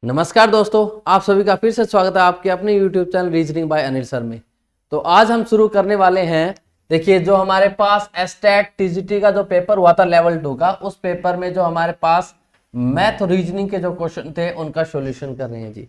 नमस्कार दोस्तों, आप सभी का फिर से स्वागत है आपके अपने YouTube channel reasoning bye Anil sir में। तो आज हम शुरू करने वाले हैं। देखिए, जो हमारे पास एस्टेट टीजीटी का जो पेपर हुआ था लेवल 2 का, उस पेपर में जो हमारे पास मैथ और रीजनिंग के जो क्वेश्चन थे उनका सॉल्यूशन कर रहे हैं जी।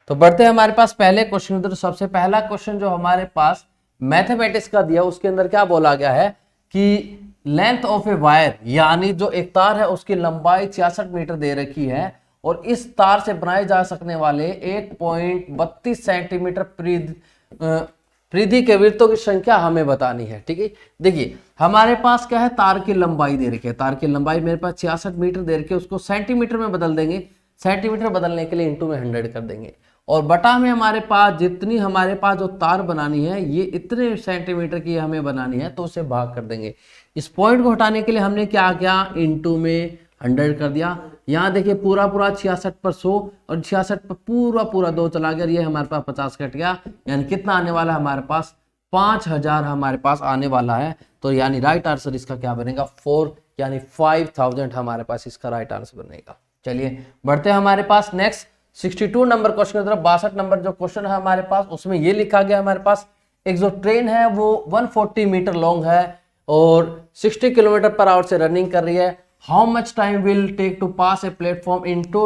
तो बढ़ते हैं हमारे पास पहले क्वेश्चन। तो सबसे पहला क्वेश्चन जो हमारे पास मैथमेटिक्स का दिया, उसके अंदर क्या बोला गया है कि लेंथ ऑफ ए वायर, यानी जो एक तार है उसकी लंबाई 66 मीटर दे रखी है और इस तार से बनाए जा सकने वाले 1.32 सेंटीमीटर परिधि के वृत्तों की संख्या हमें बतानी है। ठीक है, देखिए हमारे पास क्या है, तार की लंबाई दे रखी है। तार की लंबाई मेरे पास 66 मीटर दे रखी है, उसको सेंटीमीटर में बदल देंगे। सेंटीमीटर बदलने के लिए इंटू में 100 कर देंगे और बटा में हमारे पास जितनी हमारे पास जो तार बनानी है ये इतने सेंटीमीटर की हमें बनानी है, तो उसे भाग कर देंगे। इस पॉइंट को हटाने के लिए हमने क्या किया, इंटू में 100 कर दिया। यहाँ देखिए पूरा 66 पर 100 और 66 पर पूरा 2 चला गया, ये हमारे पास 50 कट गया। यानी कितना आने वाला है हमारे पास, 5000 हमारे पास आने वाला है। तो यानी राइट आंसर इसका क्या बनेगा, 4 यानी 5000 हमारे पास इसका राइट आंसर बनेगा। चलिए बढ़ते हैं हमारे पास नेक्स्ट 62 नंबर क्वेश्चन की तरफ। 62 नंबर जो क्वेश्चन है हमारे पास, उसमें ये लिखा गया हमारे पास एक जो ट्रेन है वो 140 मीटर लॉन्ग है और 60 किलोमीटर पर आवर से रनिंग कर रही है। How much time will take to pass a platform into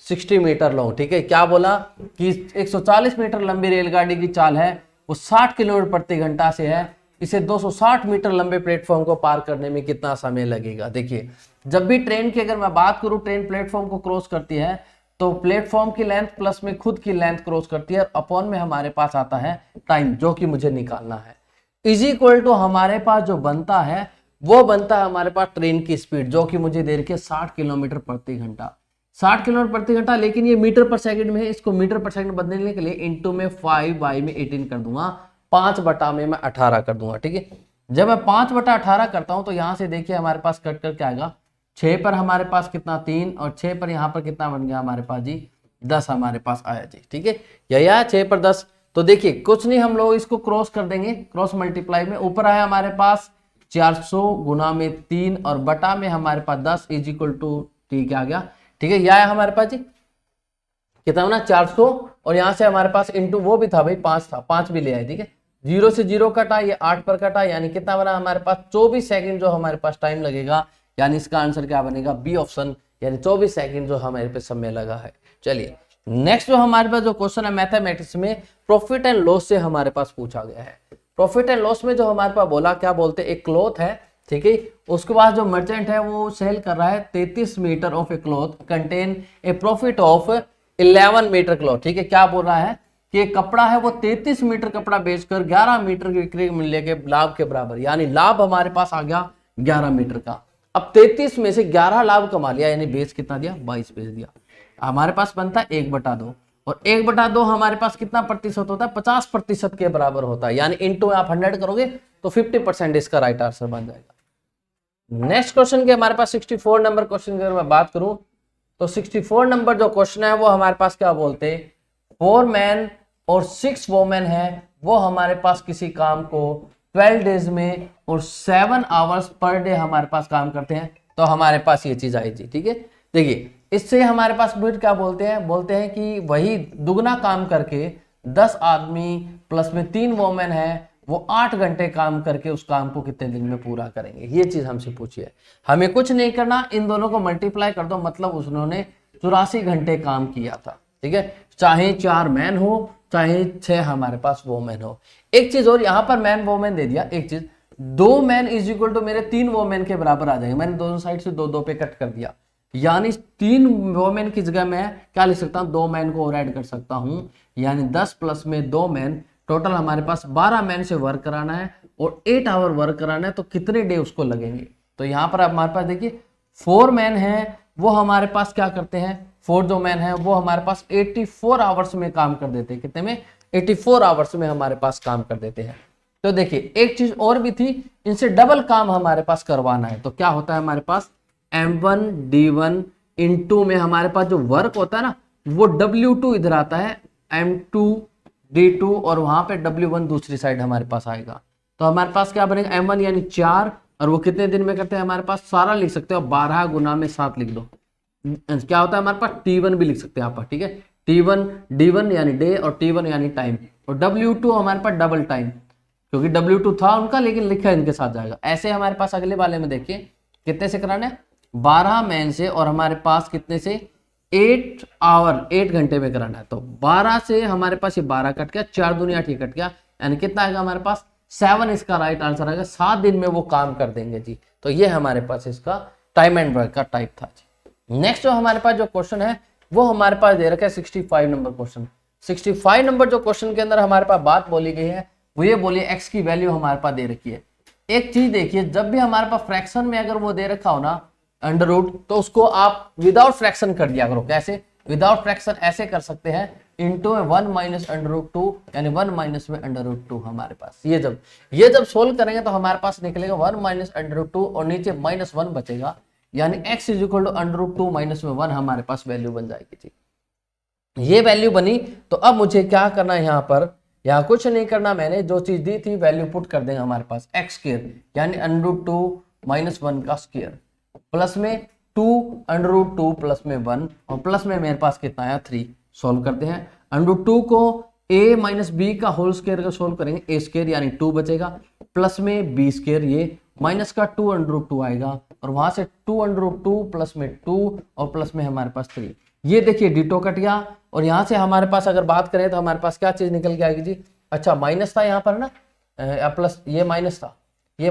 60 metre long. ठीक है, क्या बोला कि 140 मीटर लंबी रेलगाड़ी की चाल है, वो 60 किलोमीटर प्रति घंटा से है। इसे 260 मीटर लंबे प्लेटफॉर्म को पार करने में कितना समय लगेगा। देखिए, जब भी ट्रेन की अगर मैं बात करूं, ट्रेन प्लेटफॉर्म को क्रॉस करती है तो प्लेटफॉर्म की लेंथ प्लस में खुद की लेंथ क्रॉस करती है, अपॉन में हमारे पास आता है टाइम, जो कि मुझे निकालना है। इज इक्वल टू हमारे पास जो बनता है वो बनता है हमारे पास ट्रेन की स्पीड, जो कि मुझे दे रखी है 60 किलोमीटर प्रति घंटा। 60 किलोमीटर प्रति घंटा, लेकिन ये मीटर पर सेकंड में है। इसको मीटर पर सेकंड बदलने के लिए इंटू में 5 बाई में 18 कर दूंगा, 5 बटा में मैं 18 कर दूंगा। ठीक है, जब मैं 5 बटा 18 करता हूं तो यहां से देखिए हमारे पास कट करके आएगा 6 पर हमारे पास कितना 3 और 6 पर यहाँ पर कितना बन गया हमारे पास जी 10 हमारे पास आया जी। ठीक है, यही आया 6 पर 10। तो देखिए कुछ नहीं, हम लोग इसको क्रॉस कर देंगे, क्रॉस मल्टीप्लाई में ऊपर आया हमारे पास 400 गुना में 3 और बटा में हमारे पास 10 इज इक्वल टू ठीक आ गया। ठीक है, यह आया हमारे पास जी कितना ना 400 और यहां से हमारे पास इंटू वो भी था भाई 5 था, 5 भी ले आए। ठीक है, 0 से 0 कटा, ये 8 पर कटा, यानी कितना बना हमारे पास 24 सेकंड जो हमारे पास टाइम लगेगा। यानी इसका आंसर क्या बनेगा, बी ऑप्शन, यानी 24 सेकंड जो हमारे पे समय लगा है। चलिए नेक्स्ट जो हमारे पास जो क्वेश्चन है मैथमेटिक्स में प्रॉफिट एंड लॉस से हमारे पास पूछा गया है। प्रॉफिट एंड लॉस में जो हमारे पास बोला, क्या बोलते हैं, एक क्लॉथ है। ठीक है, उसके बाद जो मर्चेंट है वो सेल कर रहा है 33 metre of a cloth contain a profit of 11 metre cloth. ठीक है, क्या बोल रहा है कि कपड़ा है वो 33 मीटर कपड़ा बेचकर 11 मीटर की विक्रय मूल्य के लाभ के बराबर, यानी लाभ हमारे पास आ गया 11 मीटर का। अब 33 में से 11 लाभ कमा लिया, यानी बेच कितना दिया, 22 बेच दिया। हमारे पास बनता है 1/2 और 1/2 हमारे पास कितना प्रतिशत होता है, 50% के बराबर होता है। यानी इंटू आप 100 करोगे तो 50% इसका राइट आंसर बन जाएगा। नेक्स्ट क्वेश्चन के हमारे पास 64 नंबर क्वेश्चन की अगर मैं बात करूं तो 64 नंबर जो क्वेश्चन है वो हमारे पास क्या बोलते हैं, 4 मैन और 6 वोमेन है, वो हमारे पास किसी काम को 12 डेज में और 7 आवर्स पर डे हमारे पास काम करते हैं। तो हमारे पास ये चीज आई जी। ठीक है, देखिए इससे हमारे पास फिर क्या बोलते हैं कि वही दुगना काम करके 10 आदमी प्लस में 3 वोमेन है, वो 8 घंटे काम करके उस काम को कितने दिन में पूरा करेंगे। ये चीज हमसे पूछी है, हमें कुछ नहीं करना, इन दोनों को मल्टीप्लाई कर दो, मतलब उन्होंने 84 घंटे काम किया था। ठीक है, चाहे 4 मैन हो चाहे 6 हमारे पास वोमेन हो। एक चीज और, यहाँ पर मैन वोमेन दे दिया, एक चीज 2 मैन इज इक्वल टू मेरे 3 वोमेन के बराबर आ जाएंगे। मैंने दोनों साइड से 2-2 पे कट कर दिया, यानी 3 वोमेन की जगह मैं क्या लिख सकता हूं, 2 मैन को और ऐड कर सकता हूं, यानी 10 प्लस में 2 मैन, टोटल हमारे पास 12 मैन से वर्क कराना है और 8 आवर वर्क कराना है। तो कितने डे उसको लगेंगे, तो यहां पर हमारे पास देखिए 4 मैन है, वो हमारे पास क्या करते हैं, 4 जो मैन है वो हमारे पास 84 आवर्स में काम कर देते हैं। कितने में, 84 आवर्स में हमारे पास काम कर देते हैं। तो देखिए एक चीज और भी थी, इनसे डबल काम हमारे पास करवाना है। तो क्या होता है हमारे पास M1 D1 इंटू में हमारे पास जो वर्क होता है ना वो W2 इधर आता है, M2 D2 और वहां पे W1 दूसरी साइड हमारे पास आएगा। तो हमारे पास क्या बनेगा, M1 यानी 4 और वो कितने दिन में करते हैं हमारे पास, सारा लिख सकते हो 12 गुना में 7 लिख दो। क्या होता है हमारे पास T1 भी लिख सकते हैं आप, ठीक है, T1 D1 यानी डे और T1 यानी टाइम, और W2 हमारे पास डबल टाइम, क्योंकि W2 था उनका लेकिन लिखा इनके साथ जाएगा। ऐसे हमारे पास अगले वाले में देखिए कितने से कराना है, 12 मैन से, और हमारे पास कितने से 8 आवर 8 घंटे में कराना है। तो 12 से हमारे पास ये 12 कट गया, 4 दूनी 8 कट गया, यानी कितना आएगा हमारे पास 7 इसका राइट आंसर आएगा। 7 दिन में वो काम कर देंगे जी। तो ये हमारे पास इसका टाइम एंड वर्क का टाइप था जी। नेक्स्ट जो हमारे पास जो क्वेश्चन है वो हमारे पास दे रखा है 65 नंबर क्वेश्चन। 65 नंबर जो क्वेश्चन के अंदर हमारे पास बात बोली गई है वो ये बोलिए एक्स की वैल्यू हमारे पास दे रखी है। एक चीज देखिए, जब भी हमारे पास फ्रैक्शन में अगर वो दे रखा हो ना अंडर रूट, तो उसको आप विदाउट फ्रैक्शन कर दिया करो। कैसे विदाउट फ्रैक्शन? ऐसे कर सकते हैं इंटू 1 माइनस अंडर रूट 2, यानी 1 माइनस में अंडर रूट 2 हमारे पास। ये जब सोल्व करेंगे तो हमारे पास निकलेगा 1 माइनस अंडर रूट 2 और नीचे -1 बचेगा, यानी x is equal to under root 2 minus में 1 हमारे पास वैल्यू बन जाएगी जी। ये वैल्यू बनी तो अब मुझे क्या करना है, यहाँ कुछ नहीं करना, मैंने जो चीज दी थी वैल्यू पुट कर देंगे हमारे पास एक्स स्क्वायर, यानी अंडर रूट 2 माइनस 1 का स्क्वायर, प्लस में 2 अंडर रूट 2 प्लस में 1, और प्लस में मेरे पास कितना आया 3। सोल्व करते हैं। अंडर रूट 2 को a माइनस बी का होल स्क्वायर का सोल्व करेंगे, a स्क्वायर यानी 2 बचेगा, प्लस में b स्क्वायर, ये माइनस का 2 अंडर रूट 2 आएगा, और वहां से 2 अंडर रूट 2 प्लस में 2 और प्लस में हमारे पास 3। ये देखिए डिटो कट गया, और यहाँ से हमारे पास अगर बात करें तो हमारे पास क्या चीज निकल के आएगी जी। अच्छा माइनस था यहाँ पर ना, प्लस ये माइनस था, तो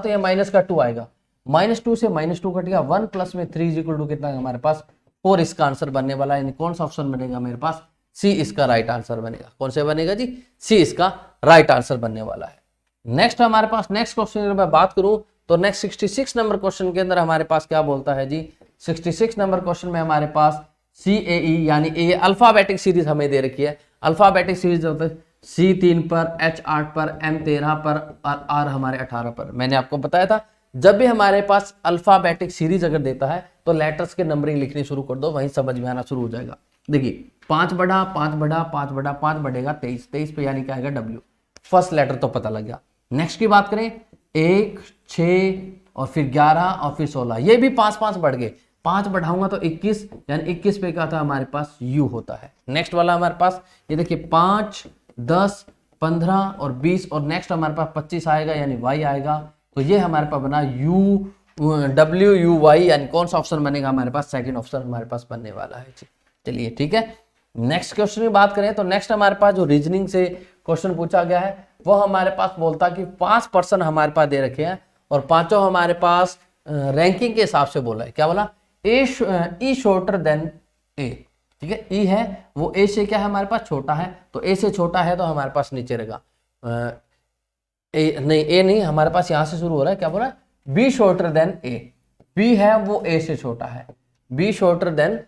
ये माइनस का 2 आएगा, -2 से -2 कट गया, 1 प्लस में 3 इक्वल टू कितना है हमारे पास 4 इसका आंसर बनने वाला है। यानी कौन सा ऑप्शन बनेगा मेरे पास? सी इसका राइट आंसर बनेगा। कौन से बनेगा जी? सी इसका राइट आंसर बनने वाला है। नेक्स्ट हमारे पास नेक्स्ट क्वेश्चन अगर मैं बात करूं तो नेक्स्ट 66 नंबर क्वेश्चन के अंदर हमारे पास क्या बोलता है जी। 66 नंबर क्वेश्चन में हमारे पास CAE यानी ए अल्फाबेटिक सीरीज हमें दे रखी है। अल्फाबेटिक सीरीज होता है C3 पर, H8 पर, M13 पर और R हमारे 18 पर। मैंने आपको बताया था जब भी हमारे पास अल्फाबेटिक सीरीज अगर देता है तो लेटर्स के नंबरिंग लिखनी शुरू कर दो, वहीं समझ में आना शुरू हो जाएगा। देखिए 5 बढ़ा 5 बढ़ा 5 बढ़ा 5 बढ़ेगा 23, 23 पे यानी क्या आएगा W। फर्स्ट लेटर तो पता लग गया। नेक्स्ट की बात करें 1, 6 और फिर 11 और फिर 16, ये भी 5 बढ़ गए। 5 बढ़ाऊंगा तो 21, यानी 21 पे क्या था हमारे पास U होता है। नेक्स्ट वाला हमारे पास ये देखिए 5, 10, 15 और 20, और नेक्स्ट हमारे पास 25 आएगा यानी Y आएगा। तो ये हमारे पास बना WUY, यानी कौन सा ऑप्शन बनेगा हमारे पास? सेकंड ऑप्शन हमारे पास बनने वाला है। चलिए ठीक है। नेक्स्ट क्वेश्चन की बात करें तो नेक्स्ट हमारे पास जो रीजनिंग से क्वेश्चन पूछा गया है वो हमारे पास बोलता कि 5 पर्सन हमारे पास दे रखे हैं और पांचों हमारे पास रैंकिंग के हिसाब से बोला है। क्या बोला? E shorter than A। ठीक है, E है वो A से क्या है हमारे पास? छोटा है, तो A से छोटा है तो हमारे पास नीचे रहेगा। A नहीं, हमारे पास यहां से शुरू हो रहा है। क्या बोला? B shorter than A। B है वो A से छोटा है, B shorter than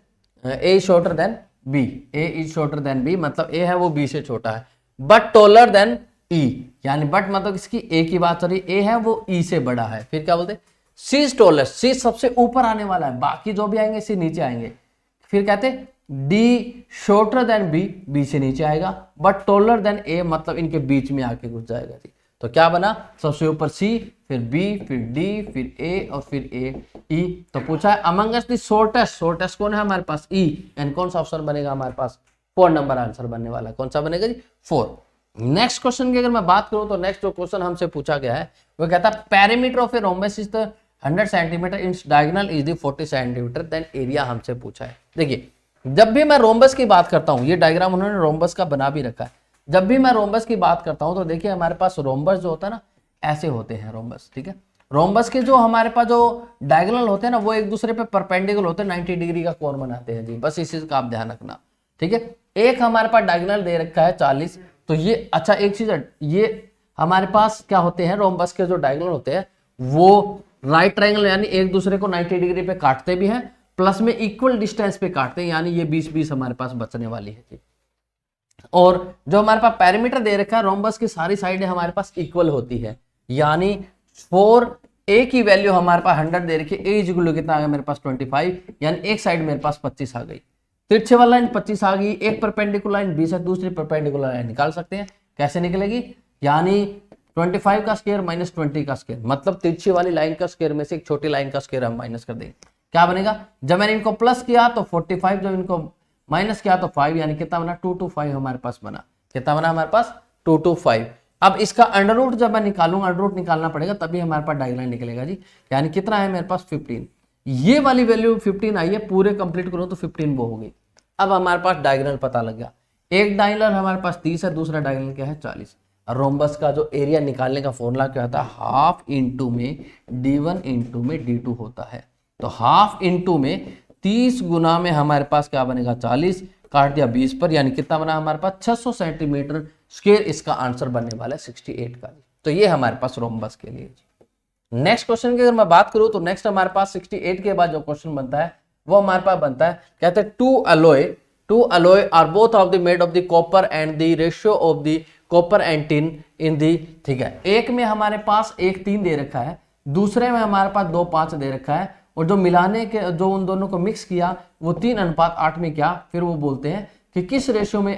A shorter than B, A is shorter than B, मतलब A है वो B से छोटा है। बट टॉलर देन E, यानी बट मतलब इसकी A की बात हो रही, A है वो E से बड़ा है। फिर क्या बोलते? C इज टॉलेस्ट, C सबसे ऊपर आने वाला है, बाकी जो भी आएंगे C नीचे आएंगे। फिर कहते D shorter than B, B से नीचे आएगा, बट टॉलर देन A, मतलब इनके बीच में आके घुस जाएगा जी। तो क्या बना? सबसे ऊपर C, फिर B, फिर D, फिर A और फिर E। तो पूछा है अमंग अस द शॉर्टेस्ट कौन है हमारे पास? E, एंड कौन सा ऑप्शन बनेगा हमारे पास? 4 नंबर आंसर बनने वाला है। कौन सा बनेगा जी? 4। नेक्स्ट क्वेश्चन की अगर मैं बात करूं तो नेक्स्ट जो क्वेश्चन हमसे पूछा गया है वो कहता है perimeter of a rhombus is the 100 centimetre, in diagonal is the 40 centimetre, then area हमसे पूछा है। देखिए जब भी मैं रोम्बस की बात करता हूं, ये डायग्राम उन्होंने रोम्बस का बना भी रखा है। जब भी मैं रोम्बस की बात करता हूं तो देखिए हमारे पास रोम्बस जो होता है ना, ऐसे होते हैं रोम्बस। ठीक है, रोम्बस के जो हमारे पास जो डायगोनल होते हैं ना, वो एक दूसरे पे परपेंडिकुलर होते हैं, 90 डिग्री का कोण बनाते हैं जी। बस इस चीज का आप ध्यान रखना। ठीक है, एक हमारे पास डायगोनल दे रखा है 40, तो ये अच्छा एक चीज है, ये हमारे पास क्या होते हैं रोम्बस के जो डायगोनल होते हैं वो राइट ट्रायंगल यानी एक दूसरे को 90 डिग्री पे काटते भी हैं, प्लस में इक्वल डिस्टेंस पे काटते हैं, यानी ये 20-20 हमारे पास बचने वाली है जी। और जो हमारे पास पेरीमीटर दे रखा है रोम्बस की सारी साइडें हमारे पास इक्वल होती है, यानी 4A की वैल्यू हमारे पास 100 दे रखी है, A इक्वल कितना आ गया मेरे पास 25, यानी एक साइड मेरे पास 25 आ गई। तिरछे वाला लाइन 25 आ गई, एक परपेंडिकुलर लाइन 20 है, दूसरी परपेंडिकुलर लाइन निकाल सकते हैं। कैसे निकलेगी? यानी 25 का स्क्वायर माइनस 20 का स्क्वायर, मतलब तिरछी वाली लाइन का स्क्वायर में से एक छोटी लाइन का स्क्वायर हम माइनस कर देंगे। क्या बनेगा? जब मैंने इनको प्लस किया तो 45, जब इनको माइनस क्या तो 5, यानी कितना बना 2 to 5 हमारे पास बना, कितना बना हमारे पास 2 to 5। अब इसका अंडर रूट जब मैं निकालूंगा, अंडर रूट निकालना पड़ेगा तभी हमारे पास डायगोनल निकलेगा जी, यानी कितना है मेरे पास 15। ये वाली वैल्यू 15 आई है, पूरे कंप्लीट करो तो 15 वो हो गई। अब हमारे पास डायगोनल पता लग गया, एक डायगोनल हमारे पास 30 है, दूसरा डायगोनल क्या है 40। रोम्बस का जो एरिया निकालने का फॉर्मूला क्या होता है, हाफ इंटू में d1 इंटू में d2 होता है। तो हाफ इंटू में 30 गुना में हमारे पास क्या बनेगा 40, काट दिया 20 पर, यानी कितना बना हमारे पास 600 सेंटीमीटर स्क्वायर इसका आंसर बनने वाला है 68 का। तो ये हमारे पास रोम्बस के लिए। नेक्स्ट क्वेश्चन की अगर मैं बात करूं तो नेक्स्ट हमारे पास 68 के बाद जो क्वेश्चन बनता है वो हमारे पास बनता है, कहते हैं two alloy are both of the made of the copper and the ratio of the copper and tin in the, ठीक है। एक में हमारे पास 1:3 दे रखा है, दूसरे में हमारे पास 2:5 दे रखा है, और जो मिलाने के जो उन दोनों को मिक्स किया वो 3:8 में किया। फिर वो बोलते हैं कि किस रेशियो में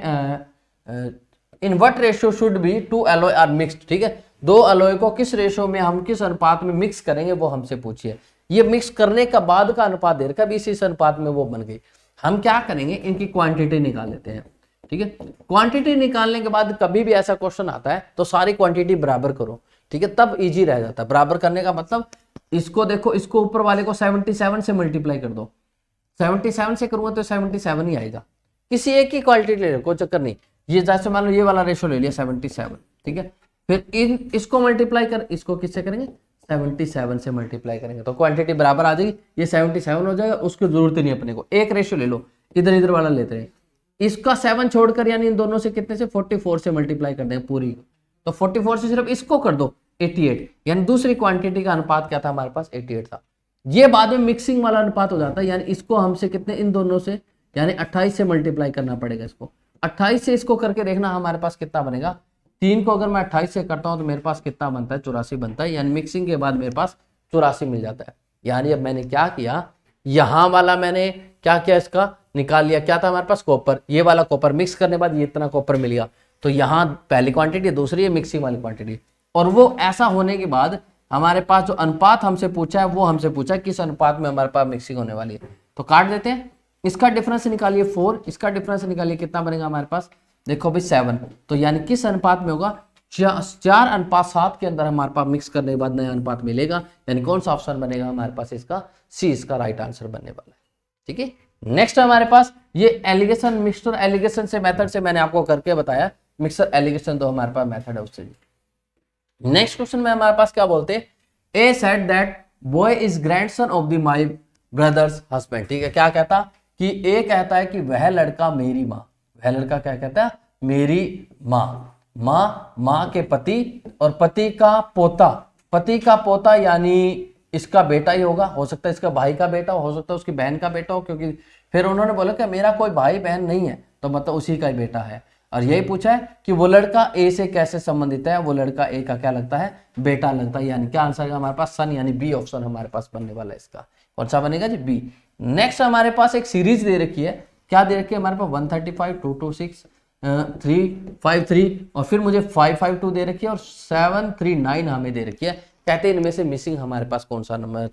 in what ratio should be two alloy are mixed, ठीक है। दो अलॉय को किस रेशियो में हम किस अनुपात में मिक्स करेंगे वो हमसे पूछिए। ये मिक्स करने का बाद का अनुपात दे रखा है, इस अनुपात में वो बन गई। हम क्या करेंगे, इनकी क्वांटिटी निकाल लेते हैं, ठीक है। क्वांटिटी निकालने के बाद कभी भी ऐसा क्वेश्चन आता है तो सारी क्वांटिटी बराबर करो, ठीक है, तब इजी रह जाता है। बराबर करने का मतलब इसको देखो, इसको ऊपर वाले को 77 से मल्टीप्लाई कर दो, 77 से करूंगा तो 77 ही आएगा। किसी एक की क्वांटिटी ले लो, कोई चक्कर नहीं। ये जैसे मान लो ये वाला रेशियो ले लिया 77, ठीक है, फिर इसको मल्टीप्लाई कर, इसको किससे करेंगे 77 से मल्टीप्लाई करेंगे तो क्वांटिटी बराबर आ जाएगी, ये 77 हो जाएगा। उसकी जरूरत नहीं अपने को, एक रेशियो ले लो, इधर इधर वाला लेते हैं, इसका 7 छोड़कर, यानी इन दोनों से कितने से 44 से मल्टीप्लाई कर देंगे पूरी, तो 44 से सिर्फ इसको कर दो 88, यानी दूसरी क्वांटिटी का अनुपात क्या था हमारे पास 88 था। ये बाद में मिक्सिंग वाला अनुपात हो जाता है, यानी इसको हमसे कितने, इन दोनों से यानी 28 से मल्टीप्लाई करना पड़ेगा इसको। 28 से इसको करके देखना हमारे पास कितना बनेगा। 3 को अगर मैं 28 से करता हूं तो मेरे पास कितना बनता है 84 बनता है, यानी मिक्सिंग के बाद मेरे पास 84 मिल जाता है। यानी अब मैंने क्या किया, यहां वाला मैंने क्या किया, इसका निकाल लिया, क्या था हमारे पास कॉपर, ये वाला कॉपर मिक्स करने के बाद ये इतना कॉपर मिल गया, तो यहाँ पहली क्वांटिटी, दूसरी है मिक्सिंग वाली क्वांटिटी। और वो ऐसा होने के बाद हमारे पास जो अनुपात हमसे पूछा है वो हमसे पूछा है किस अनुपात में हमारे पास मिक्सिंग होने वाली है। तो काट देते हैं, इसका डिफरेंस निकालिए 4, इसका डिफरेंस निकालिए, कितना बनेगा हमारे पास, देखो भाई 7, तो यानी किस अनुपात में होगा 4:7 के अंदर हमारे पास मिक्स करने के बाद नया अनुपात मिलेगा, यानी कौन सा ऑप्शन बनेगा हमारे पास, इसका सी इसका राइट आंसर बनने वाला है, ठीक है। नेक्स्ट हमारे पास ये एलिगेशन, मिक्सचर एलिगेशन से मेथड से मैंने आपको करके बताया, मिक्सचर एलिगेशन तो हमारे पास मेथड है उससे। नेक्स्ट क्वेश्चन में हमारे पास क्या बोलते हैं, A said that boy is grandson of the my brother's husband, ठीक है। क्या कहता कि ए कहता है कि वह लड़का मेरी माँ, वह लड़का क्या कहता है मेरी माँ, माँ के पति और पति का पोता यानी इसका बेटा ही होगा, हो सकता है इसका भाई का बेटा हो सकता है उसकी बहन का बेटा हो, क्योंकि फिर उन्होंने बोला कि मेरा कोई भाई बहन नहीं है, तो मतलब उसी का ही बेटा है। और यही पूछा है कि वो लड़का ए से कैसे संबंधित है, वो लड़का ए का क्या लगता है बेटा लगता है, यानी क्या आंसर है हमारे पास सन, यानी बी ऑप्शन हमारे पास बनने वाला है इसका। कौन सा बनेगा जी, बी। नेक्स्ट हमारे पास एक सीरीज दे रखी है, क्या दे रखी है हमारे पास 135, 226, 353 और फिर मुझे 552 दे रखी है और 739 हमें दे रखी है। कहते हैं इनमें से मिसिंग हमारे पास कौन सा नंबर,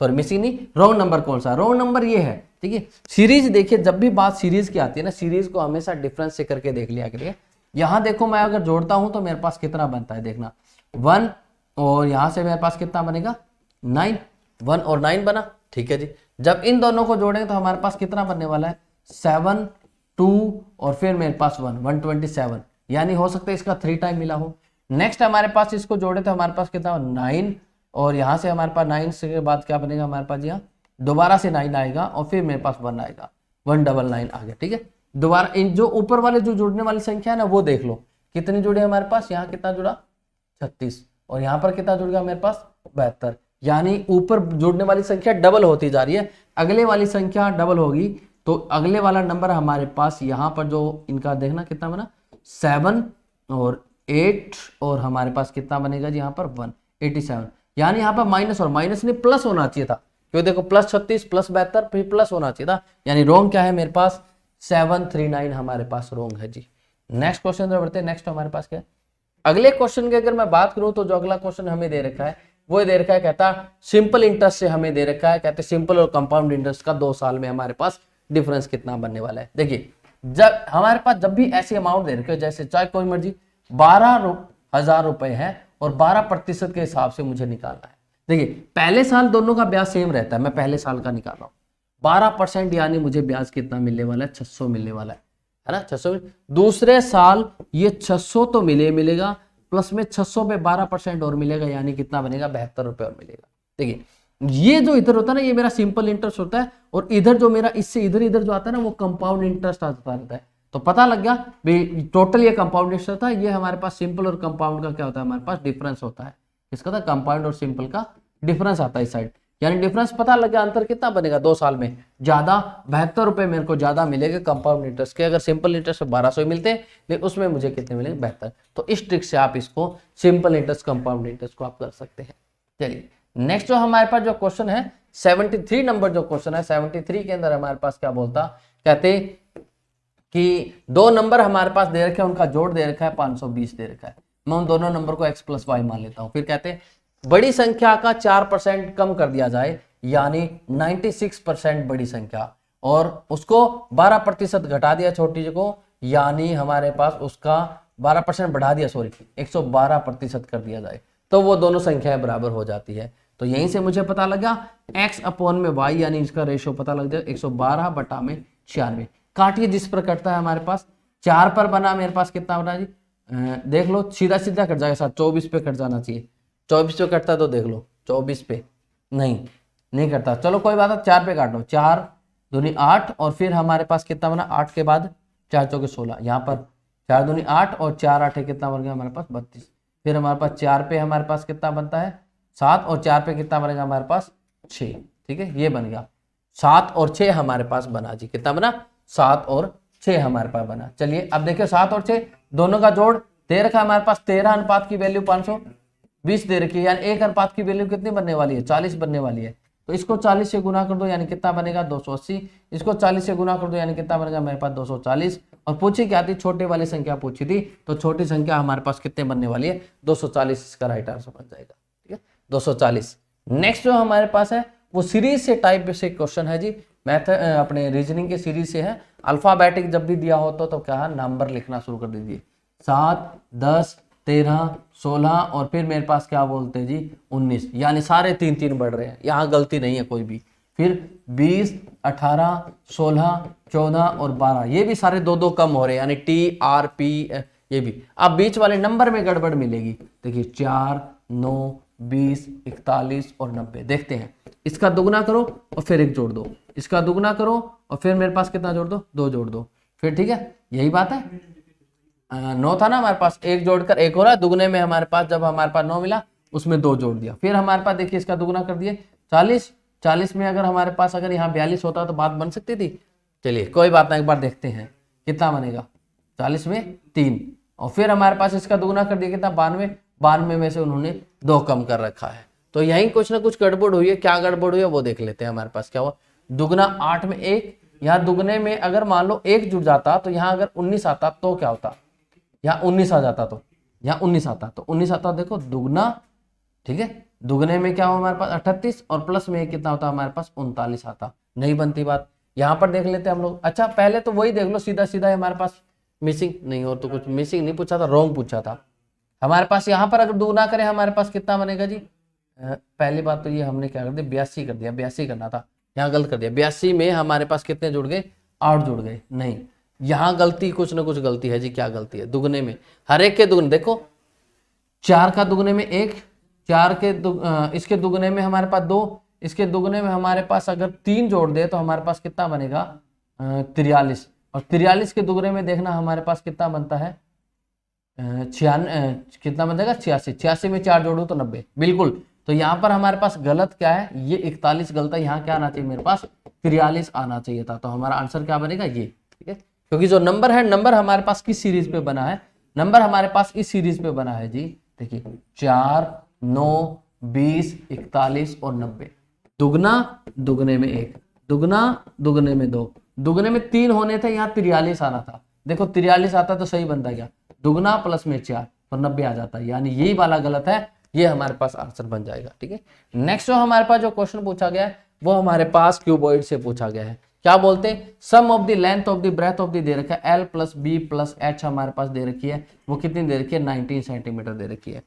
सॉरी मिसिंग नहीं, रॉन्ग नंबर कौन सा, रॉन्ग नंबर ये है, ठीक है। सीरीज देखिए, जब भी बात सीरीज की आती है ना, सीरीज को हमेशा डिफरेंस से करके देख लिया करिए। यहाँ देखो मैं अगर जोड़ता हूं तो मेरे पास कितना बनता है, देखना 1 और यहाँ से मेरे पास कितना बनेगा 9, 1 और 9 बना, ठीक है जी। जब इन दोनों को जोड़ेंगे तो हमारे पास कितना बनने वाला है 7, 2 और फिर मेरे पास 1, 127, यानी हो सकता है इसका 3 टाइम मिला हो। नेक्स्ट हमारे पास इसको जोड़े तो हमारे पास कितना 9 और यहाँ से हमारे पास 9 से के बाद क्या बनेगा हमारे पास, यहाँ दोबारा से 9 आएगा और फिर मेरे पास 1 आएगा, 199 आ गया, ठीक है। दोबारा इन जो ऊपर वाले जो जुड़ने वाली संख्या है ना वो देख लो कितनी जुड़े हमारे पास, यहाँ कितना जुड़ा 36 और यहाँ पर कितना जुड़ गया मेरे पास 72, यानी ऊपर जुड़ने वाली संख्या डबल होती जा रही है। अगले वाली संख्या डबल होगी तो अगले वाला नंबर हमारे पास यहाँ पर जो इनका देखना कितना बना 7 और 8 और हमारे पास कितना बनेगा जी यहाँ पर 187, यानी यहाँ पर माइनस और माइनस नहीं प्लस होना चाहिए था, क्योंकि देखो प्लस 36 प्लस 72 फिर प्लस होना चाहिए था, यानी रोंग क्या है मेरे पास 739 हमारे पास रोंग है जी। नेक्स्ट क्वेश्चन पर बढ़ते हैं। नेक्स्ट हमारे पास क्या है, अगले क्वेश्चन की अगर मैं बात करूं तो जो अगला क्वेश्चन हमें दे रखा है वो दे रखा है, कहता सिंपल इंटरेस्ट से हमें दे रखा है, कहते सिंपल और कंपाउंड इंटरेस्ट का 2 साल में हमारे पास डिफरेंस कितना बनने वाला है। देखिए जब हमारे पास जब भी ऐसी अमाउंट दे रखे, जैसे चाहे कोई मर्जी 12,000 रुपए है और 12% के हिसाब से मुझे निकालना है। देखिए पहले साल दोनों का ब्याज सेम रहता है, मैं पहले साल का निकाल रहा हूँ 12%, यानी मुझे ब्याज कितना मिलने वाला है, 600 मिलने वाला है ना, 600। दूसरे साल ये 600 तो मिलेगा, प्लस में 600 पे 12% और मिलेगा, यानी कितना बनेगा, 72 रुपए और मिलेगा। देखिए ये जो इधर होता है ना, ये मेरा सिंपल इंटरेस्ट होता है, और इधर जो मेरा इससे इधर इधर जो आता है ना, वो कंपाउंड इंटरेस्ट आता रहता है। तो पता लग गया भाई टोटल ये कंपाउंड इंटरेस्ट था, ये हमारे पास सिंपल और कंपाउंड का क्या होता है, हमारे पास डिफरेंस होता है। इसका था कंपाउंड और सिंपल का डिफरेंस आता है इस साइड, यानी डिफरेंस पता लग गया, अंतर कितना बनेगा 2 साल में, ज्यादा 72 रुपए मेरे को ज्यादा मिलेगा कंपाउंड इंटरेस्ट के। अगर सिंपल इंटरेस्ट 1200 मिलते हैं, लेकिन उसमें मुझे कितने मिलेंगे, 72। तो इस ट्रिक से आप इसको सिंपल इंटरेस्ट कंपाउंड इंटरेस्ट को आप कर सकते हैं। चलिए नेक्स्ट जो हमारे पास जो क्वेश्चन है 73 नंबर जो क्वेश्चन है, 73 के अंदर हमारे पास क्या बोलता, कहते कि 2 नंबर हमारे पास दे रखे हैं, उनका जोड़ दे रखा है 520 दे रखा है, मैं उन दोनों नंबर को x + y मान लेता हूं। फिर कहते हैं बड़ी संख्या का 4% कम कर दिया जाए, यानी 96% बड़ी संख्या, और उसको 12% घटा दिया छोटी को, यानी हमारे पास उसका 12% बढ़ा दिया, सॉरी 112% कर दिया जाए, तो वो दोनों संख्याएं बराबर हो जाती है। तो यहीं से मुझे पता लगा x/y, यानी इसका रेशियो पता लग जाए 112/96। काटिए जिस पर कटता है हमारे पास 4 पर बना, मेरे पास कितना बना जी, देख लो सीधा सीधा कट जाएगा, 24 पे कट जाना चाहिए। 24 पे कटता तो देख लो, 24 पे नहीं कटता, चलो कोई बात है, 4 पे काटो, 4 दूनी 8, और फिर हमारे पास कितना बना, 8 के बाद 4 चौके 16, यहाँ पर 4 दूनी 8 और 4 8 कितना बन गया हमारे पास 32। फिर हमारे पास 4 पे हमारे पास कितना बनता है 7, और 4 पे कितना बनेगा हमारे पास 6, ठीक है, ये बन गया 7 और 6 हमारे पास बना जी, कितना बना 7 और 6 हमारे पास बना। चलिए अब देखिए 7 और 6 दोनों का जोड़ दे रखा है हमारे पास, 13 अनुपात की वैल्यू 520 दे रखी है, यानी 1 अनुपात की वैल्यू कितनी बनने वाली है, 40 बनने वाली है। तो इसको 40 से गुना कर दो, यानी कितना बनेगा 280, इसको 40 से गुना कर दो, यानी कितना बनेगा मेरे पास 240। और पूछी क्या थी, छोटी वाली संख्या पूछी थी, तो छोटी संख्या हमारे पास कितने बनने वाली है 240, इसका राइट आंसर बन जाएगा, ठीक है 240। नेक्स्ट जो हमारे पास है वो सीरीज से टाइप से क्वेश्चन है जी, मैथ अपने रीजनिंग के सीरीज से है। अल्फाबेटिक जब भी दिया हो तो क्या है, नंबर लिखना शुरू कर दीजिए, 7 10 13 16, और फिर मेरे पास क्या बोलते हैं जी 19, यानी सारे 3 बढ़ रहे हैं, यहाँ गलती नहीं है कोई भी। फिर 20 18 16 14 और 12, ये भी सारे 2 कम हो रहे हैं, यानी TRP ये भी। अब बीच वाले नंबर में गड़बड़ मिलेगी, देखिए 4 9 20 41 और 90। देखते हैं, इसका दुगना करो और फिर 1 जोड़ दो, इसका दुगना करो और फिर मेरे पास कितना जोड़ दो, 2 जोड़ दो, फिर ठीक है, यही बात है। 9 था ना हमारे पास, 1 जोड़कर 1 हो रहा है, दुगने में हमारे पास जब हमारे पास 9 मिला उसमें 2 जोड़ दिया, फिर हमारे पास देखिए इसका दुगना कर दिए 40, 40 में अगर हमारे पास अगर यहाँ 42 होता तो बात बन सकती थी। चलिए कोई बात नहीं, एक बार देखते हैं कितना बनेगा, 40 में 3, और फिर हमारे पास इसका दुगना कर दिया कितना 92, 92 में से उन्होंने 2 कम कर रखा है। तो यहीं कुछ ना कुछ गड़बड़ हुई है, क्या गड़बड़ हुई है वो देख लेते हैं। हमारे पास क्या हुआ, दुगना 8 में 1, यहाँ दुगने में अगर मान लो 1 जुड़ जाता तो यहाँ अगर 19 आता तो क्या होता, यहाँ 19 आ जाता, तो यहाँ 19 आता, तो 19 आता, देखो दुगना, ठीक है, दुगने में क्या हो हमारे पास 38 और प्लस में कितना होता हमारे पास 39 आता, नहीं बनती बात। यहाँ पर देख लेते हैं हम लोग, अच्छा पहले तो वही देख लो सीधा सीधा हमारे पास मिसिंग नहीं, और तो कुछ मिसिंग नहीं पूछा था, रॉन्ग पूछा था हमारे पास। यहाँ पर अगर दुगना करें हमारे पास कितना बनेगा जी, पहली बात तो ये हमने क्या कर दिया 82 कर दिया, 82 करना था, यहाँ गलत कर दिया। 82 में हमारे पास कितने जुड़ गए, 8 जुड़ गए, नहीं यहाँ गलती, कुछ ना कुछ गलती है जी, क्या गलती है, दुगने में हर एक के दुगने, देखो 4 का दुगने में 1, 4 के इसके दुगने में हमारे पास 2, इसके दुगने में हमारे पास अगर 3 जोड़ दे तो हमारे पास कितना बनेगा 43, और 43 के दुगने में देखना हमारे पास कितना बनता है 96, कितना बन जाएगा 86, 86 में 4 जोड़ू तो 90, बिल्कुल। तो यहाँ पर हमारे पास गलत क्या है, ये 41 गलत है, यहाँ क्या आना चाहिए मेरे पास 43 आना चाहिए था, तो हमारा आंसर क्या बनेगा ये, ठीक है, क्योंकि जो नंबर है, नंबर हमारे पास किस सीरीज पे बना है, नंबर हमारे पास इस सीरीज पे बना है जी, देखिए 4 9 20 41 और 90, दुगना दुगने में 1, दुगना दुगने में 2, दुगने में 3 होने थे, यहाँ 43 आना था, देखो 43 आता तो सही बनता क्या, दुगना प्लस में 4 तो 90 आ जाता है, यानी यही वाला गलत है, ये हमारे पास आंसर बन जाएगा, ठीक है। नेक्स्ट जो हमारे पास जो क्वेश्चन पूछा गया है वो हमारे पास क्यूबॉइड से पूछा गया है। क्या बोलते हैं, sum of the length of the breadth of the दे रखा है L plus B plus H हमारे पास दे रखी है, वो कितनी दे रखी है 19 सेंटीमीटर दे रखी है।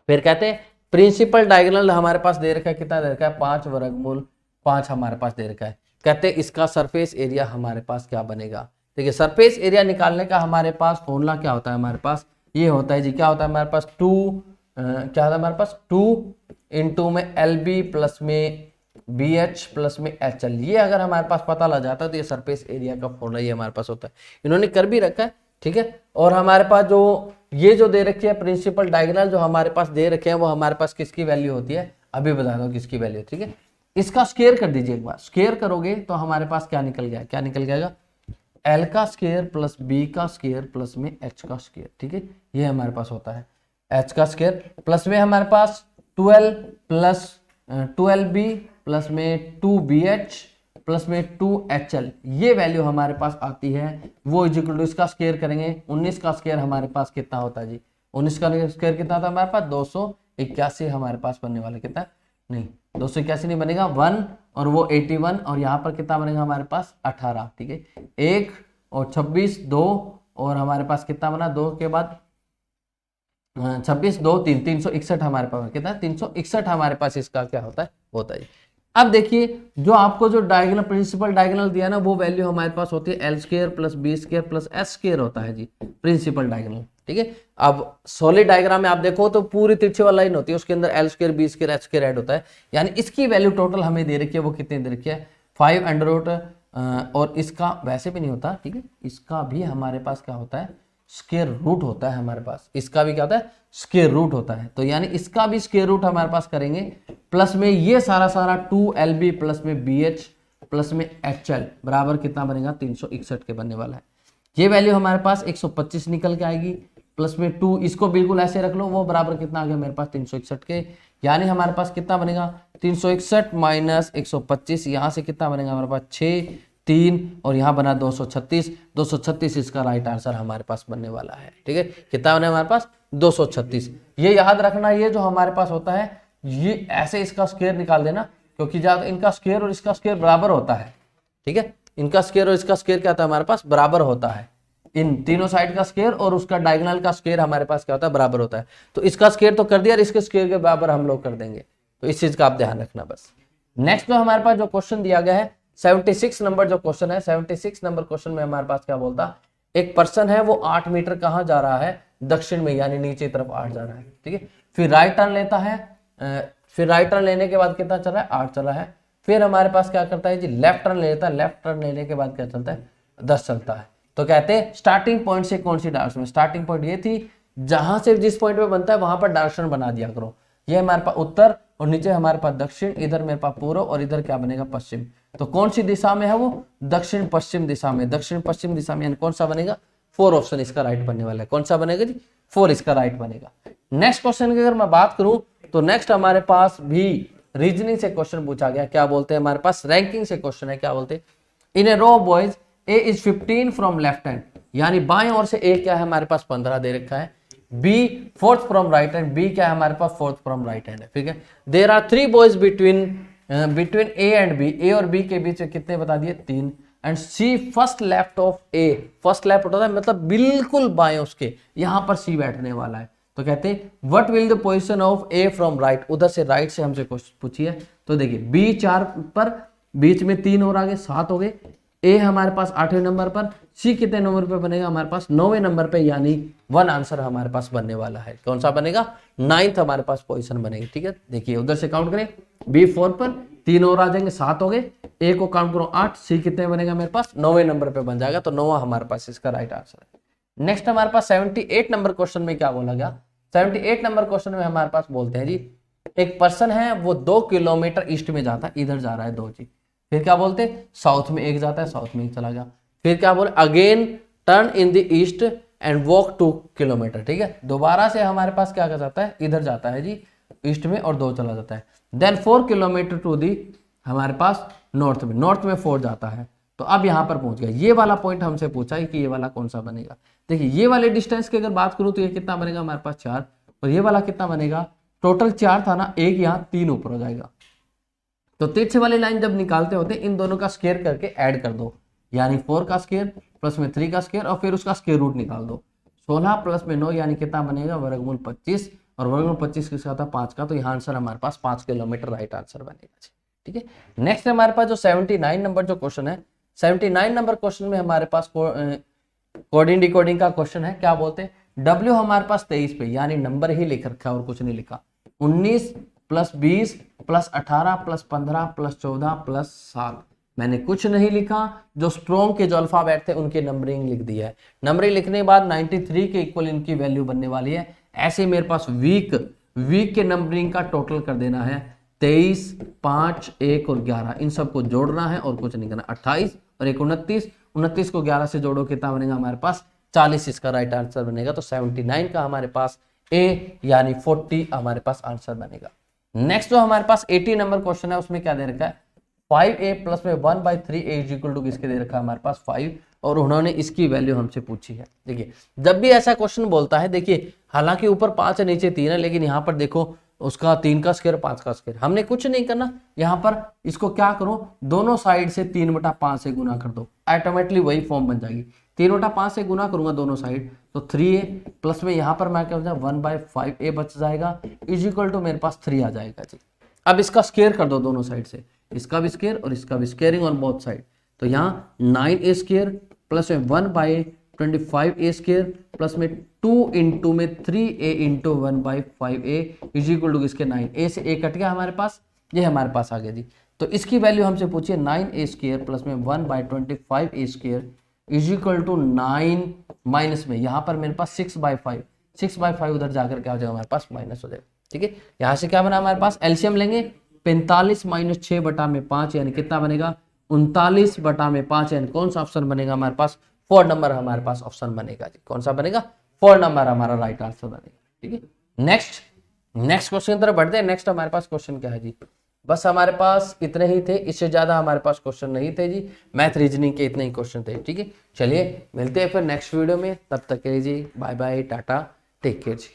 फिर कहते हैं प्रिंसिपल डायगोनल हमारे पास दे रखा है, कितना दे रखा है 5 वर्गमूल 5 हमारे पास दे रखा है। कहते हैं इसका सरफेस एरिया हमारे पास क्या बनेगा। देखिए सरफेस एरिया निकालने का हमारे पास फॉर्मूला क्या होता है, हमारे पास ये होता है जी, क्या होता है हमारे पास क्या होता है हमारे पास 2 इंटू में एल बी प्लस में बी एच प्लस में एच एल। ये अगर हमारे पास पता लग जाता है तो ये सरफेस एरिया का फॉर्मूला ये हमारे पास होता है, इन्होंने कर भी रखा है, ठीक है। और हमारे पास जो ये जो दे रखी है प्रिंसिपल डायगोनल जो हमारे पास दे रखे हैं वो हमारे पास किसकी वैल्यू होती है, अभी बता दो किसकी वैल्यू, ठीक है। इसका स्क्वायर कर दीजिए एक बार, स्क्वायर करोगे तो हमारे पास क्या निकल गया, क्या निकल जाएगा एल का स्क्वायर प्लस बी का स्क्वायर प्लस में एच का स्क्वायर, ठीक है। ये हमारे पास होता है एच का स्क्वायर प्लस में हमारे पास 12 प्लस 12b प्लस में 2bh प्लस में 2hl, ये वैल्यू हमारे पास आती है, वो इज इक्वल टू इसका स्क्वायर करेंगे 19 का स्क्वायर हमारे पास कितना होता है जी, 19 का स्क्वायर कितना था हमारे पास 281 हमारे पास बनने वाला, कितना नहीं 281 नहीं बनेगा 1 और वो 81 और यहाँ पर कितना बनेगा हमारे पास 18, ठीक है। 1 और 26 2 और हमारे पास कितना बना 2 के बाद 26 2 3 361 हमारे पास कितना 361 हमारे पास इसका क्या होता है। अब देखिए जो आपको जो डायगोनल प्रिंसिपल डायगोनल दिया ना वो वैल्यू हमारे पास होती है L square plus B square plus H square होता है जी प्रिंसिपल डायगोनल, ठीक है। अब सॉलिड डायग्राम में आप देखो तो पूरी तिरछी वाला लाइन होती है, उसके अंदर L square B square H square add होता है, यानी इसकी वैल्यू टोटल हमें दे रखी है, वो कितनी दे रखी है 5 अंडर रूट, और इसका वैसे भी नहीं होता, ठीक है, इसका भी हमारे पास क्या होता है स्क्वायर रूट होता है हमारे पास, इसका भी क्या होता है स्क्वायर रूट होता है, तो यानी इसका भी स्क्वायर रूट हमारे पास करेंगे, प्लस में ये सारा 2LB प्लस में BH प्लस में HL बराबर कितना बनेगा 361 के बनने वाला है। ये वैल्यू हमारे पास 125 निकल के आएगी, प्लस में 2 इसको बिल्कुल ऐसे रख लो, वो बराबर कितना आ गया मेरे पास 361 के, यानी हमारे पास कितना बनेगा 361 माइनस 125, यहाँ से कितना बनेगा हमारे पास 6 3 और यहाँ बना 236 इसका राइट आंसर हमारे पास बनने वाला है, ठीक है। कितना बने हमारे पास 236। ये याद रखना, ये जो हमारे पास होता है ये ऐसे इसका स्क्वायर निकाल देना, क्योंकि ज्यादा इनका स्क्वायर और इसका स्क्वायर बराबर होता है, ठीक है। इनका स्क्वायर और इसका स्क्वायर क्या होता है हमारे पास बराबर होता है, इन तीनों साइड का स्क्वायर और उसका डायगोनल का स्क्वायर हमारे पास क्या होता है बराबर होता है, तो इसका स्क्वायर तो कर दिया और इसके स्क्वायर के बराबर हम लोग कर देंगे, तो इस चीज का आप ध्यान रखना बस। नेक्स्ट जो हमारे पास जो क्वेश्चन दिया गया है 76 नंबर जो क्वेश्चन है, 76 नंबर क्वेश्चन में हमारे पास क्या बोलता, एक पर्सन है वो 8 मीटर कहाँ जा रहा है दक्षिण में, यानी नीचे तरफ 8 जा रहा है, ठीक है। फिर राइट टर्न लेता है, फिर राइट टर्न लेने के बाद कितना चल रहा है 8 चल रहा है, फिर हमारे पास क्या करता है जी लेफ्ट टर्न लेता है, लेफ्ट टर्न लेने के बाद क्या चलता है 10 चलता है। तो कहते हैं स्टार्टिंग पॉइंट से कौन सी डायरेक्शन में, स्टार्टिंग पॉइंट ये थी, जहां से जिस पॉइंट पे बनता है वहां पर डायरेक्शन बना दिया करो, ये हमारे पास उत्तर और नीचे हमारे पास दक्षिण, इधर मेरे पास पूर्व और इधर क्या बनेगा पश्चिम, तो कौन सी दिशा में है वो दक्षिण पश्चिम दिशा में, दक्षिण पश्चिम दिशा में, यानी कौन सा बनेगा 4 ऑप्शन इसका राइट बनने वाला है, कौन सा बनेगा जी 4 इसका राइट बनेगा। नेक्स्ट क्वेश्चन की अगर मैं बात करूं तो नेक्स्ट हमारे पास भी रीजनिंग से क्वेश्चन पूछा गया, क्या बोलते हैं हमारे पास रैंकिंग से क्वेश्चन है, क्या बोलते हैं in a row boys A is 15 from left hand, यानी बाएं ओर से ए क्या है हमारे पास 15 दे रखा है, B 4th from right hand, B क्या है हमारे पास 4th फ्रॉम राइट हैंड है, ठीक है। There are 3 boys between A and B, A और बी के बीच कितने बता दिए 3, and C first left of A, first left होता है मतलब बिल्कुल बाएं उसके, यहां पर सी बैठने वाला है, तो कहते हैं what will the position of A from right, उधर से राइट से हमसे क्वेश्चन पूछिए, तो देखिए बी 4 पर, बीच में 3 और आगे 7 हो गए, ए हमारे पास 8वें नंबर पर, सी कितने नंबर पे बनेगा हमारे पास 9वें नंबर पे, यानी 1 आंसर हमारे पास बनने वाला है, कौन सा बनेगा 9th हमारे पास पोजीशन बनेगी, ठीक है। देखिए उधर से काउंट करें, बी 4 पर 3 और आ जाएंगे 7 हो गए, ए को काउंट करो 8, सी कितने बनेगा मेरे पास 9वें नंबर पे बन जाएगा, तो 9वां हमारे पास इसका राइट आंसर है। नेक्स्ट हमारे पास 78 नंबर क्वेश्चन में क्या बोला गया, 78 नंबर क्वेश्चन में हमारे पास बोलते हैं जी एक पर्सन है वो 2 किलोमीटर ईस्ट में जाता है, इधर जा रहा है 2 जी, फिर क्या बोलते हैं साउथ में एक जाता है, साउथ में एक चला गया, फिर क्या बोले again turn in the east and walk 2 kilometre, ठीक है, दोबारा से हमारे पास क्या कर जाता है इधर जाता है जी ईस्ट में और 2 चला जाता है, देन 4 किलोमीटर टू दी हमारे पास नॉर्थ में 4 जाता है, तो अब यहाँ पर पहुंच गया, ये वाला पॉइंट हमसे पूछा है कि ये वाला कौन सा बनेगा। देखिए ये वाले डिस्टेंस की अगर बात करूं तो ये कितना बनेगा हमारे पास 4, और ये वाला कितना बनेगा, टोटल 4 था ना, एक यहाँ 3 ऊपर हो जाएगा, तो तिरछे वाली लाइन जब निकालते होते इन दोनों का स्क्वायर करके ऐड कर दो, यानी 4 का स्क्वायर प्लस में 3 का स्क्वायर और फिर उसका स्क्वायर रूट निकाल दो। 16 प्लस में 9 यानी कितना बनेगा, वर्गमूल 25, और वर्गमूल 25 किसका था, 5 का। तो यहाँ आंसर हमारे पास 5 किलोमीटर राइट आंसर बनेगा। ठीक है, नेक्स्ट हमारे पास जो 79 नंबर जो क्वेश्चन है, 79 नंबर क्वेश्चन में हमारे पास कोडिंग डिकोडिंग का क्वेश्चन है। क्या बोलते हैं, W हमारे पास 23 पे, यानी नंबर ही लिख रखा है और कुछ नहीं लिखा। 19 plus 20 plus 18 plus 15 plus 14 plus 7, मैंने कुछ नहीं लिखा। जो स्ट्रॉन्ग के जो अल्फाबेट थे उनकी नंबरिंग लिख दिया है। नंबरिंग लिखने के बाद 93 के इक्वल इनकी वैल्यू बनने वाली है। ऐसे मेरे पास वीक के नंबरिंग का टोटल कर देना है 23, 5, 1 और 11, इन सबको जोड़ना है और कुछ नहीं करना। 28 और 1 29, 29 को 11 से जोड़ो कितना बनेगा हमारे पास 40, इसका राइट आंसर बनेगा। तो 79 का हमारे पास ए यानी 40 हमारे पास आंसर बनेगा। नेक्स्ट जो हमारे पास 80 नंबर क्वेश्चन है उसमें क्या दे रखा है, 5a प्लस में 1/3a इज इक्वल टू किसके दे रखा है हमारे पास 5, और उन्होंने इसकी वैल्यू हमसे पूछी है। देखिए जब भी ऐसा क्वेश्चन बोलता है, देखिए हालांकि ऊपर 5 है नीचे 3 है, लेकिन यहाँ पर देखो उसका 3 का स्क्वायर 5 का स्क्वायर, हमने कुछ नहीं करना। यहाँ पर इसको क्या करो, दोनों साइड से 3/5 से गुना कर दो, ऑटोमेटिकली वही फॉर्म बन जाएगी। 3/5 से गुना करूंगा दोनों साइड, तो 3a प्लस में यहाँ पर मैं क्या हो जाए 1/5a बच जाएगा इज इक्वल टू मेरे पास 3 आ जाएगा जी। अब इसका स्क्वायर कर दो दोनों साइड से, इसका भी स्क्वायर और इसका भी, स्क्वायरिंग ऑन बोथ साइड। तो यहाँ 9a स्क्वायर प्लस में 1/25a स्क्वायर प्लस में 2 इंटू में 3a into 1/5a is equal to किसके 9, a से a कट गया हमारे पास, ये हमारे पास आ गया जी। तो इसकी वैल्यू हमसे पूछिए 9a स्क्वायर प्लस में 1/25a square is equal to 9 minus में यहाँ पर मेरे पास 6/5, 6/5 उधर जाकर क्या हो जाएगा हमारे पास माइनस हो जाएगा। ठीक है, यहाँ से क्या बना हमारे पास, एलसीएम लेंगे 45 माइनस 6/5 यानी कितना बनेगा 39/5, यानी कौन सा ऑप्शन बनेगा हमारे पास 4 नंबर हमारे पास ऑप्शन बनेगा जी। कौन सा बनेगा 4 नंबर हमारा राइट आंसर बनेगा। ठीक है, नेक्स्ट क्वेश्चन की तरफ बढ़ते हैं। नेक्स्ट हमारे पास क्वेश्चन क्या है जी, बस हमारे पास इतने ही थे, इससे ज्यादा हमारे पास क्वेश्चन नहीं थे जी, मैथ रीजनिंग के इतने ही क्वेश्चन थे। ठीक है, चलिए मिलते हैं फिर नेक्स्ट वीडियो में, तब तक के लिए ji bye bye, tata, take care जी।